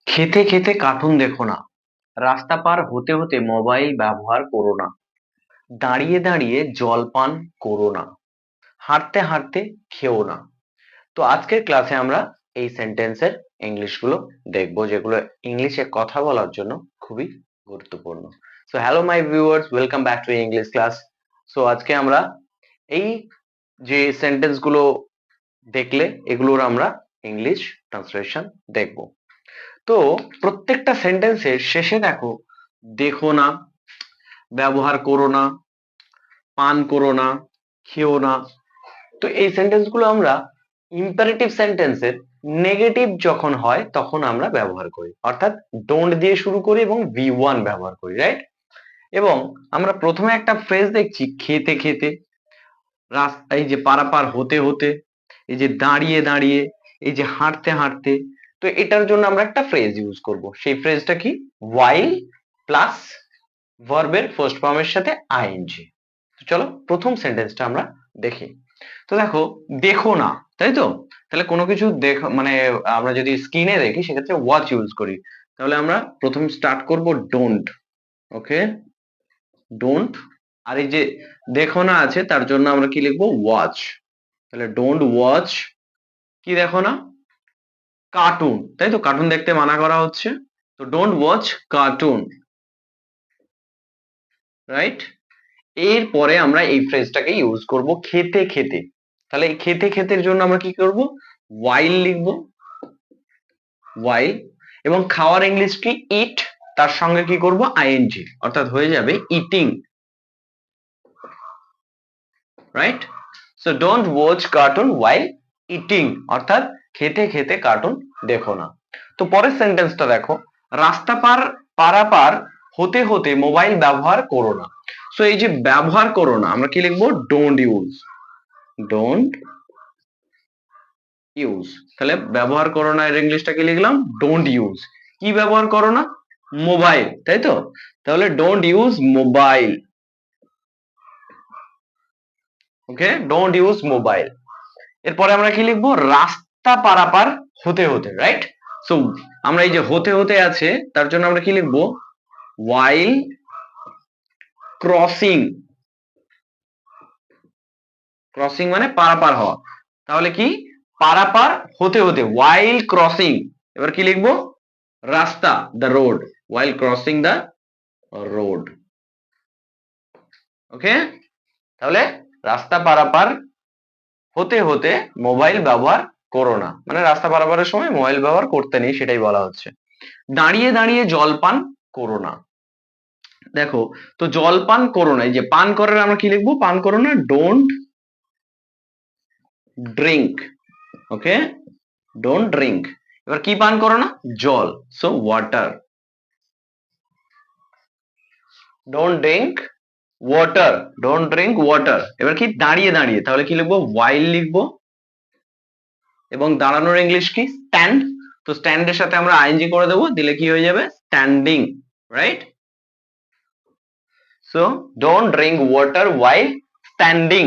খেতে খেতে কার্টুন দেখো না, রাস্তা পার হতে হতে মোবাইল ব্যবহার করো না, দাঁড়িয়ে দাঁড়িয়ে জল পান করো না, হাঁটতে হাঁটতে খেও না। তো আজকের ক্লাসে আমরা এই সেন্টেন্সের ইংলিশ গুলো দেখবো, যেগুলো ইংলিশে কথা বলার জন্য খুবই গুরুত্বপূর্ণ। So hello my viewers, welcome back to English class. So আজকে আমরা এই যে সেন্টেন্স গুলো দেখলে এগুলোর আমরা ইংলিশ ট্রান্সলেশন দেখবো। তো প্রত্যেকটা সেন্টেন্সের শেষে দেখো, দেখো না, ব্যবহার করো না, পান করো না, খেও না। তো এই সেন্টেন্স গুলো আমরা ইম্পারেটিভ সেন্টেন্সের নেগেটিভ যখন হয় তখন আমরা ব্যবহার করি, অর্থাৎ ডোন্ট দিয়ে শুরু করি এবং ভি ওয়ান ব্যবহার করি, রাইট? এবং আমরা প্রথমে একটা ফ্রেজ দেখছি, খেতে খেতে, রাস্তা, এই যে পারাপার হতে হতে, এই যে দাঁড়িয়ে দাঁড়িয়ে, এই যে হাঁটতে হাঁটতে। তো এটার জন্য আমরা একটা ফ্রেজ ইউজ করব। সেই ফ্রেজটা কি? while প্লাস ভার্বের ফার্স্ট ফর্মের সাথে আইএনজি। তো চলো প্রথম সেন্টেন্সটা আমরা দেখি। তো দেখো, দেখো না, তাই তো? তাহলে কোনো কিছু দেখো মানে আমরা যদি স্ক্রিনে দেখি সেক্ষেত্রে ওয়াচ ইউজ করি। তাহলে আমরা প্রথম স্টার্ট করব ডোন্ট। Okay, don't. আর এই যে দেখো না আছে তার জন্য আমরা কি লিখবো? ওয়াচ। তাহলে ডোন্ট ওয়াচ কি দেখো না? কার্টুন, তাই তো? কার্টুন দেখতে মানা করা হচ্ছে, তো ডোন্ট ওয়াচ কার্টুন, রাইট? এরপরে আমরা এই ফ্রেজটাকে ইউজ করব খেতে খেতে। তাহলে এই খেতে খেতের জন্য আমরা কি করব? while লিখবো, while। এবং খাওয়ার ইংলিশ কি? ইট। তার সঙ্গে কি করব? আইএনজি, অর্থাৎ হয়ে যাবে eating, right? So don't watch cartoon while eating, অর্থাৎ খেতে খেতে কার্টুন দেখো না। তো পরের সেন্টেন্সটা দেখো, রাস্তা পারাপার হতে হতে মোবাইল ব্যবহার করো না। সো এই যে ব্যবহার করো না, আমরা কি লিখবো? Don't use, don't use. তাহলে ব্যবহার করো না এর ইংলিশটা কি লিখলাম? Don't use. কি ব্যবহার করো না? মোবাইল, তাই তো? তাহলে don't use mobile. Okay, don't use mobile. এরপরে আমরা কি লিখবো? রাস্তা পারাপার হতে হতে, রাইট? সো আমরা এই যে হতে হতে আছে তার জন্য আমরা কি লিখবো? while crossing. ক্রসিং মানে পারাপার হওয়া। তাহলে কি? পারাপার হতে হতে, while ক্রসিং। এবার কি লিখবো? রাস্তা, the road, while crossing the road. Okay, তাহলে রাস্তা পারাপার হতে হতে মোবাইল ব্যবহার করো না, মানে রাস্তা পারাপারের সময় মোবাইল ব্যবহার করতে নেই, সেটাই বলা হচ্ছে। দাঁড়িয়ে দাঁড়িয়ে জল পান করো না। দেখো, তো জল পান করো না, এই যে পান করার আমরা কি লিখবো? পান করো না, don't drink. Okay, don't drink. এবার কি পান করো না? জল, so water. Don't drink water, don't drink water. এবার কি? দাঁড়িয়ে দাঁড়িয়ে, তাহলে কি লিখবো? while লিখবো। এবং দাঁড়ানোর ইংলিশ কি? স্ট্যান্ড। তো স্ট্যান্ডের সাথে আমরা আইএনজি করে দেবো, দিলে কি হয়ে যাবে? Standing, right? So don't drink water while standing.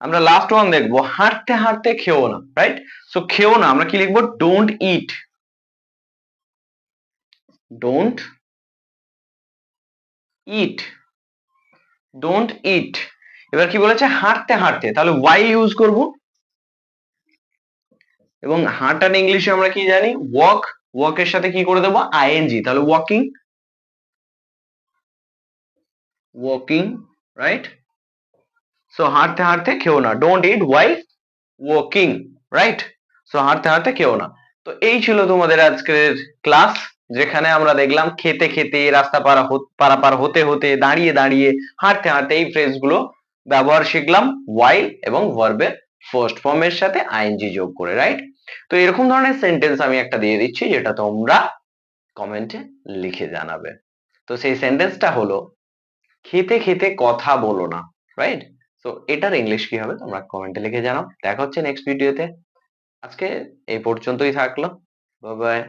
আমরা লাস্ট ওয়ান দেখবো, হাঁটতে হাঁটতে খেও না, রাইট? সো খেও না আমরা কি লিখবো? Don't it, don't it, don't ইট। এবার কি বলেছে? হাঁটতে হাঁটতে, তাহলে while ইউজ করব। এবং হাঁটার ইংলিশে আমরা কি জানি? ওয়াক। ওয়াক এর সাথে কি করে দেবো? আইএনজি, তাহলে ওয়াকিং, ওয়াকিং, রাইট? সো হাঁটতে হাঁটতে খেও না, don't it while walking, right? So হাঁটতে হাঁটতে খেও না। তো এই ছিল তোমাদের আজকের ক্লাস, যেখানে আমরা দেখলাম খেতে খেতে, রাস্তা পারাপার হতে হতে, দাঁড়িয়ে দাঁড়িয়ে, হাঁটতে হাঁটতে, এই ফ্রেজ গুলো ব্যবহার শিখলাম while এবং ভার্বের ফার্স্ট ফর্মের সাথে আইএনজি যোগ করে, রাইট? তো এরকম ধরনের সেন্টেন্স আমি একটা দিয়ে দিচ্ছি, যেটা তোমরা কমেন্টে লিখে জানাবে। তো সেই সেন্টেন্সটা হলো, খেতে খেতে কথা বলো না, রাইট? তো এটার ইংলিশ কি হবে তোমরা কমেন্টে লিখে জানাও। দেখা হচ্ছে নেক্সট ভিডিওতে। আজকে এই পর্যন্তই থাকলো। Bye bye.